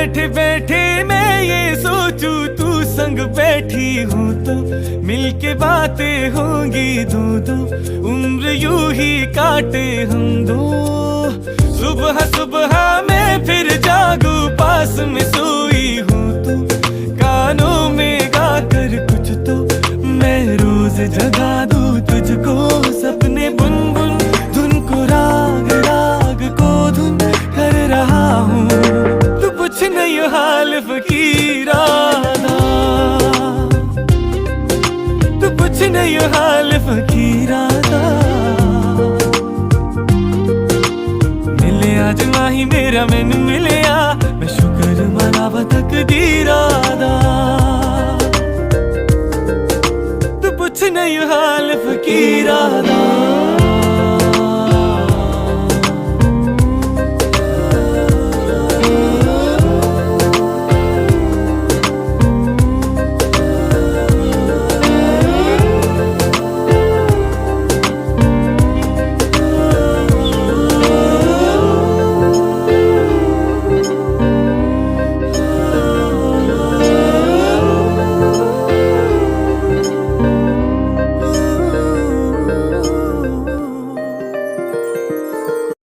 बैठे बैठे मैं ये सोचूं तू संग बैठी हूँ तो मिलके बातें होंगी दो दो, उम्र यूं ही काटे हम दो। सुबह सुबह मैं फिर जागू पास में सोई हूँ तू कानों में गाकर कुछ तो मैं रोज जगा दूँ तुझको। सपने बुन बुन धुन को राग राग को धुन कर रहा हूँ, तू पूछ नहीं हाल फकीरा दा, तू पूछ नहीं हाल फकीरा दा। मिले आज माही मेरा मैनू मिलिया, मैं शुक्र मनावा तकदीरा दा। तू पूछ नहीं हाल फकीरा दा।